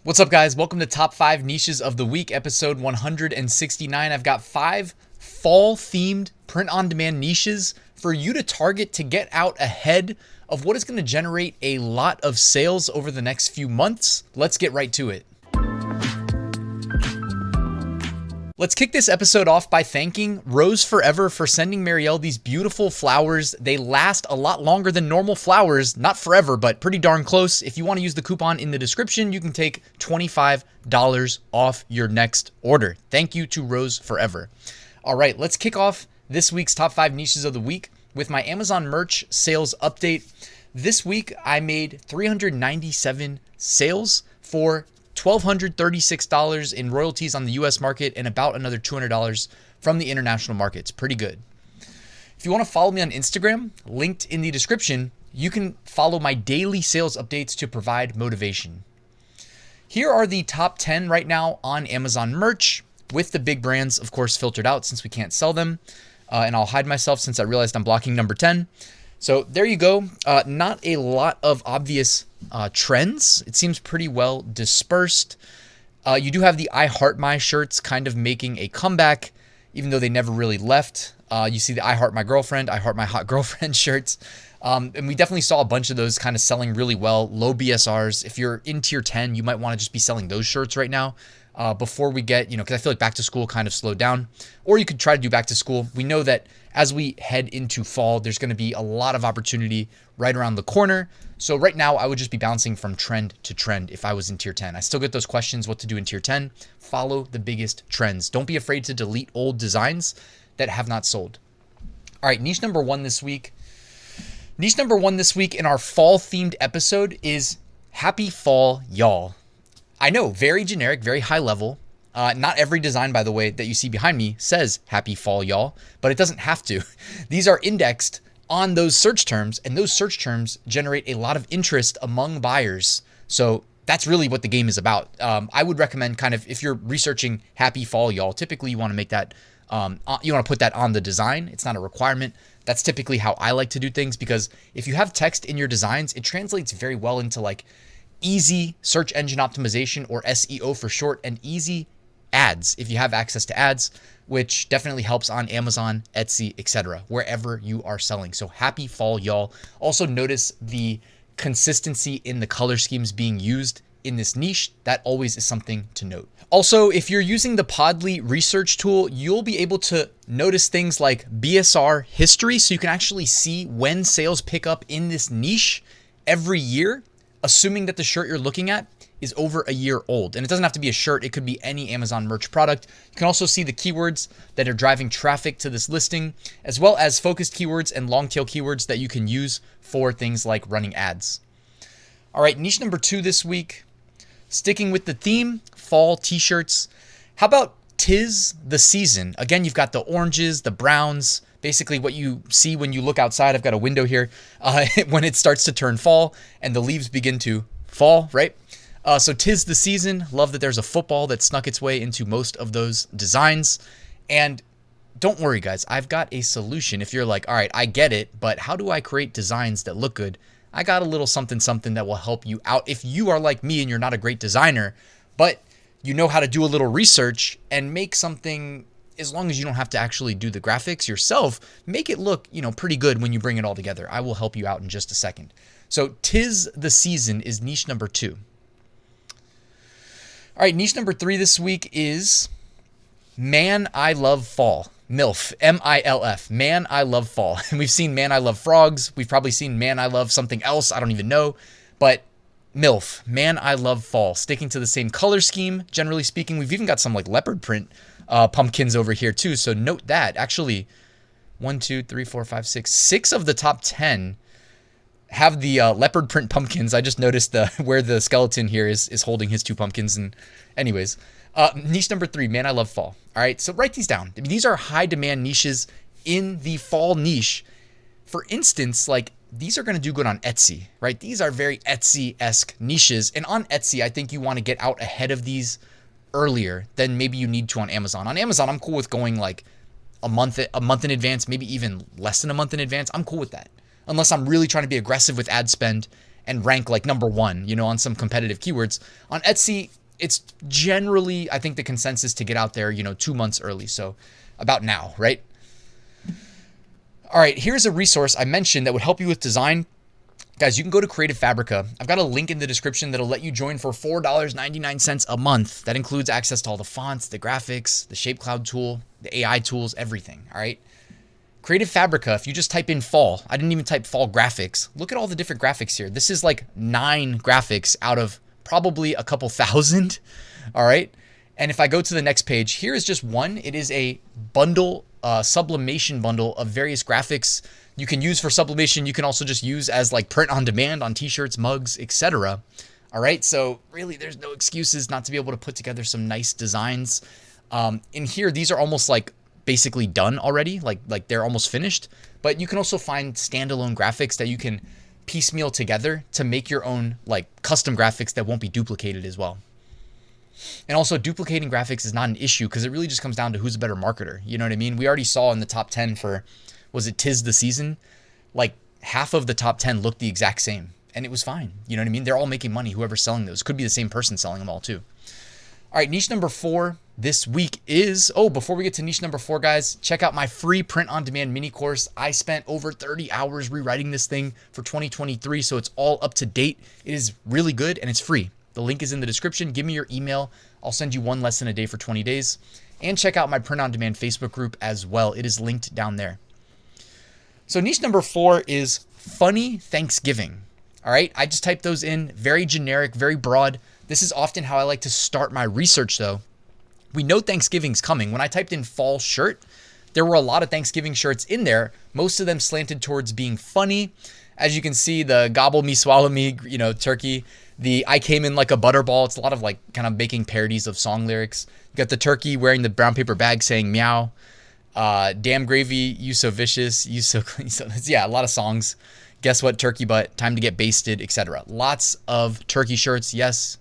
What's up, guys? Welcome to Top 5 Niches of the Week, episode 169. I've got 5 fall-themed print-on-demand niches for you to target to get out ahead of what is going to generate a lot of sales over the next few months. Let's get right to it. Let's kick this episode off by thanking Rose Forever for sending Marielle these beautiful flowers. They last a lot longer than normal flowers, not forever, but pretty darn close. If you want to use the coupon in the description, you can take $25 off your next order. Thank you to Rose Forever. All right, let's kick off this week's top 5 niches of the week with my Amazon merch sales update. This week, I made 397 sales for $1,236 in royalties on the US market and about another $200 from the international markets. Pretty good. If you want to follow me on Instagram, linked in the description, you can follow my daily sales updates to provide motivation. Here are the top 10 right now on Amazon merch, with the big brands, of course, filtered out since we can't sell them. And I'll hide myself since I realized I'm blocking number 10. So there you go. Not a lot of obvious trends. It seems pretty well dispersed. You do have the I Heart My shirts kind of making a comeback, even though they never really left. You see the I Heart My Girlfriend, I Heart My Hot Girlfriend shirts. And we definitely saw a bunch of those kind of selling really well. Low BSRs. If you're in tier 10, you might want to just be selling those shirts right now before we get, because I feel like back to school kind of slowed down. Or you could try to do back to school. We know that as we head into fall, there's going to be a lot of opportunity right around the corner. So right now, I would just be bouncing from trend to trend if I was in tier 10. I still get those questions, what to do in tier 10. Follow the biggest trends. Don't be afraid to delete old designs that have not sold. All right, niche number one this week. Niche number one this week in our fall-themed episode is Happy Fall, Y'all. I know, very generic, very high level. Not every design, by the way, that you see behind me says Happy Fall, Y'all, but it doesn't have to. These are indexed on those search terms, and those search terms generate a lot of interest among buyers. So that's really what the game is about. I would recommend kind of, if you're researching Happy Fall, Y'all, typically you want to make that, you want to put that on the design. It's not a requirement. That's typically how I like to do things, because if you have text in your designs, it translates very well into like easy search engine optimization, or SEO for short, and easy ads if you have access to ads, which definitely helps on Amazon, Etsy, etc., wherever you are selling. So happy fall, y'all. Also notice the consistency in the color schemes being used in this niche. That always is something to note. Also, if you're using the Podly research tool, you'll be able to notice things like BSR history, so you can actually see when sales pick up in this niche every year, assuming that the shirt you're looking at is over a year old. And it doesn't have to be a shirt. It could be any Amazon merch product. You can also see the keywords that are driving traffic to this listing, as well as focused keywords and long tail keywords that you can use for things like running ads. All right, niche number 2 this week, sticking with the theme, fall t-shirts. How about 'Tis the Season? Again, you've got the oranges, the browns, basically what you see when you look outside. I've got a window here when it starts to turn fall and the leaves begin to fall, right? So 'tis the season. Love that there's a football that snuck its way into most of those designs. And don't worry, guys. I've got a solution. If you're like, all right, I get it, but how do I create designs that look good? I got a little something that will help you out. If you are like me and you're not a great designer, but you know how to do a little research and make something, as long as you don't have to actually do the graphics yourself, make it look, pretty good when you bring it all together. I will help you out in just a second. So 'tis the season is niche number 2. All right, niche number 3 this week is Man, I Love Fall. MILF, M-I-L-F, Man, I Love Fall. And we've seen Man, I Love Frogs. We've probably seen Man, I Love something else. I don't even know. But MILF, Man, I Love Fall. Sticking to the same color scheme, generally speaking. We've even got some like leopard print pumpkins over here too. So note that. Actually, 1, 2, 3, 4, 5, 6. 6 of the top 10 have the leopard print pumpkins. I just noticed where the skeleton here is holding his 2 pumpkins. And anyways, niche number 3, Man, I Love Fall. All right, so write these down. I mean, these are high demand niches in the fall niche. For instance, like these are going to do good on Etsy, right? These are very Etsy-esque niches. And on Etsy, I think you want to get out ahead of these earlier than maybe you need to on Amazon. On Amazon, I'm cool with going like a month in advance, maybe even less than a month in advance. I'm cool with that. Unless I'm really trying to be aggressive with ad spend and rank like #1, you know, on some competitive keywords. On Etsy, it's generally, I think, the consensus to get out there, you know, 2 months early. So about now, right? All right, here's a resource I mentioned that would help you with design. Guys, you can go to Creative Fabrica. I've got a link in the description that'll let you join for $4.99 a month. That includes access to all the fonts, the graphics, the shape cloud tool, the AI tools, everything, all right? Creative Fabrica, if you just type in fall, I didn't even type fall graphics. Look at all the different graphics here. This is like 9 graphics out of probably a couple thousand, all right? And if I go to the next page, here is just one. It is a bundle, sublimation bundle of various graphics you can use for sublimation. You can also just use as like print on demand on t-shirts, mugs, etc. All right, so really there's no excuses not to be able to put together some nice designs. In here, these are almost like basically done already, like they're almost finished, but you can also find standalone graphics that you can piecemeal together to make your own like custom graphics that won't be duplicated as well. And also duplicating graphics is not an issue because it really just comes down to who's a better marketer. You know what I mean? We already saw in the top 10 for, was it 'Tis the Season? Like half of the top 10 looked the exact same and it was fine. You know what I mean? They're all making money. Whoever's selling those could be the same person selling them all too. All right, niche number 4 this week is, before we get to niche number 4, guys, check out my free print on demand mini course. I spent over 30 hours rewriting this thing for 2023, so it's all up to date. It is really good and it's free. The link is in the description. Give me your email. I'll send you 1 lesson a day for 20 days. And check out my print on demand Facebook group as well. It is linked down there. So niche number 4 is funny Thanksgiving. All right, I just typed those in, very generic, very broad. This is often how I like to start my research though. We know Thanksgiving's coming. When I typed in fall shirt, there were a lot of Thanksgiving shirts in there, most of them slanted towards being funny. As you can see, the gobble me, swallow me, you know, turkey. The I came in like a butterball. It's a lot of like kind of making parodies of song lyrics. You got the turkey wearing the brown paper bag saying meow. Damn gravy, you so vicious, you so clean. So yeah, a lot of songs. Guess what, turkey butt, time to get basted, etc. Lots of turkey shirts. Yes,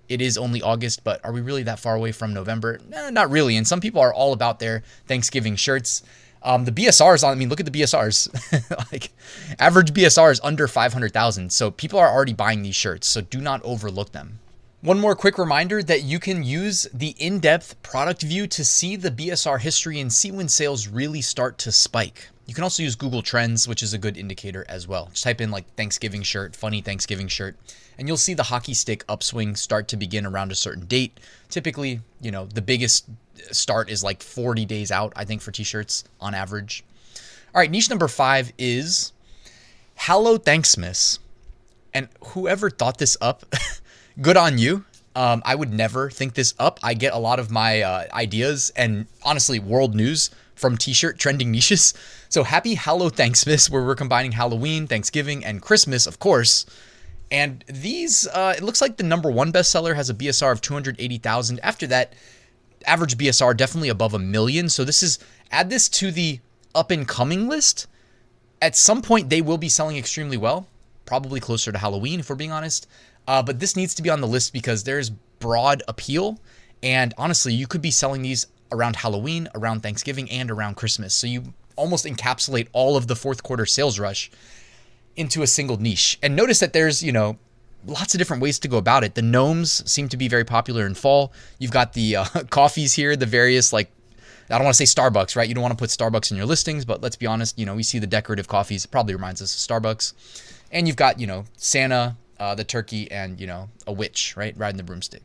it is only August, but are we really that far away from November? No, not really. And some people are all about their Thanksgiving shirts. The BSRs, I mean, look at the BSRs. Like average BSR is under 500,000. So people are already buying these shirts. So do not overlook them. One more quick reminder that you can use the in-depth product view to see the BSR history and see when sales really start to spike. You can also use Google Trends, which is a good indicator as well. Just type in like Thanksgiving shirt, funny Thanksgiving shirt, and you'll see the hockey stick upswing start to begin around a certain date. Typically, you know, the biggest start is like 40 days out, I think, for t-shirts on average. All right, niche number 5 is Hallow Thanksmas. And whoever thought this up, good on you. I would never think this up. I get a lot of my ideas and honestly world news from t-shirt trending niches. So happy Hallow Thanksmas, where we're combining Halloween, Thanksgiving, and Christmas, of course. And these, it looks like the #1 bestseller has a BSR of 280,000. After that, average BSR definitely above 1 million. So this is, add this to the up and coming list. At some point, they will be selling extremely well, probably closer to Halloween, if we're being honest. But this needs to be on the list because there's broad appeal. And honestly, you could be selling these around Halloween, around Thanksgiving, and around Christmas. So you almost encapsulate all of the fourth quarter sales rush into a single niche. And notice that there's, you know, lots of different ways to go about it. The gnomes seem to be very popular in fall. You've got the coffees here, the various, like, I don't want to say Starbucks, right? You don't want to put Starbucks in your listings, but let's be honest, you know, we see the decorative coffees. It probably reminds us of Starbucks. And you've got, you know, Santa, the turkey, and, you know, a witch, right? Riding the broomstick.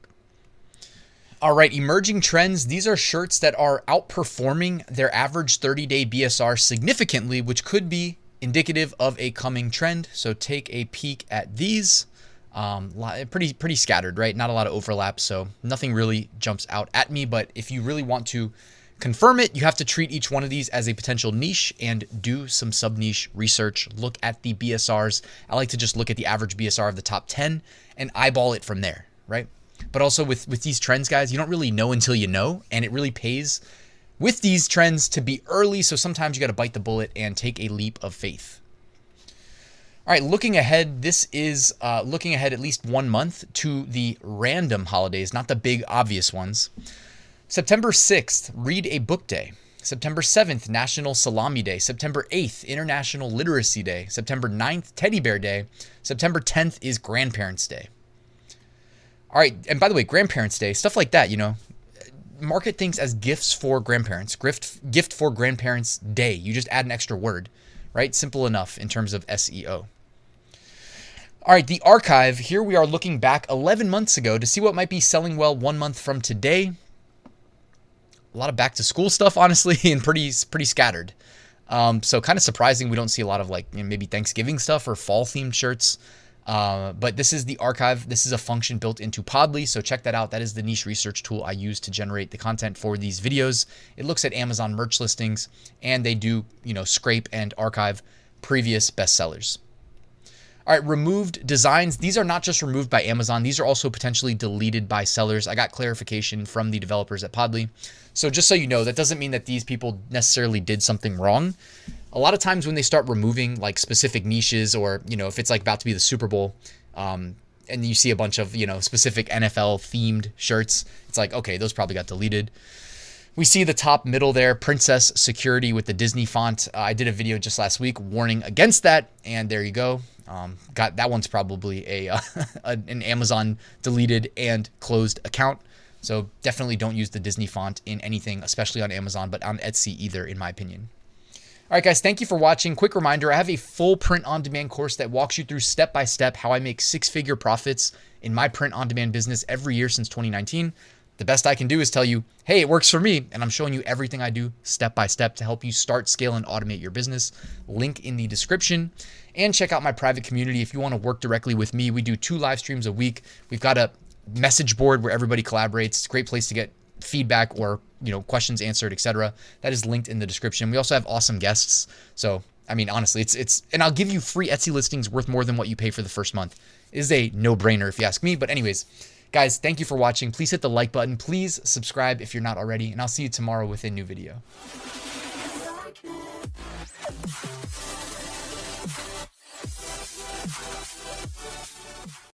All right, emerging trends. These are shirts that are outperforming their average 30-day BSR significantly, which could be indicative of a coming trend. So take a peek at these. Pretty scattered, right? Not a lot of overlap, so nothing really jumps out at me. But if you really want to confirm it, you have to treat each one of these as a potential niche and do some sub-niche research. Look at the BSRs. I like to just look at the average BSR of the top 10 and eyeball it from there, right? But also with these trends, guys, you don't really know until you know, and it really pays with these trends to be early. So sometimes you got to bite the bullet and take a leap of faith. All right, looking ahead, this is looking ahead at least 1 month to the random holidays, not the big obvious ones. September 6th, Read a Book Day. September 7th, National Salami Day. September 8th, International Literacy Day. September 9th, Teddy Bear Day. September 10th is Grandparents' Day. All right, and by the way, Grandparents' Day, stuff like that, you know, market things as gifts for grandparents. Gift for Grandparents' Day. You just add an extra word, right? Simple enough in terms of SEO. All right, the archive. Here we are looking back 11 months ago to see what might be selling well 1 month from today. A lot of back to school stuff, honestly, and pretty scattered. So kind of surprising we don't see a lot of like, you know, maybe Thanksgiving stuff or fall themed shirts. But this is the archive. This is a function built into Podly, so check that out. That is the niche research tool I use to generate the content for these videos. It looks at Amazon merch listings, and they do, you know, scrape and archive previous bestsellers. All right, removed designs. These are not just removed by Amazon. These are also potentially deleted by sellers. I got clarification from the developers at Podly. So just so you know, that doesn't mean that these people necessarily did something wrong. A lot of times when they start removing like specific niches, or, you know, if it's like about to be the Super Bowl, and you see a bunch of, you know, specific NFL themed shirts, it's like, okay, those probably got deleted. We see the top middle there, Princess Security with the Disney font. I did a video just last week warning against that, and there you go. Got that one's probably an Amazon deleted and closed account. So definitely don't use the Disney font in anything, especially on Amazon, but on Etsy either, in my opinion. All right, guys, thank you for watching. Quick reminder, I have a full print-on-demand course that walks you through step-by-step how I make six-figure profits in my print-on-demand business every year since 2019. The best I can do is tell you, hey, it works for me, and I'm showing you everything I do step-by-step to help you start, scale, and automate your business. Link in the description. And check out my private community if you want to work directly with me. We do 2 live streams a week. We've got a message board where everybody collaborates. It's a great place to get feedback or, you know, questions answered, etc. That is linked in the description. We also have awesome guests. So, I mean, honestly, it's and I'll give you free Etsy listings worth more than what you pay for the first month. It is a no-brainer if you ask me. But anyways, guys, thank you for watching. Please hit the like button. Please subscribe if you're not already, and I'll see you tomorrow with a new video.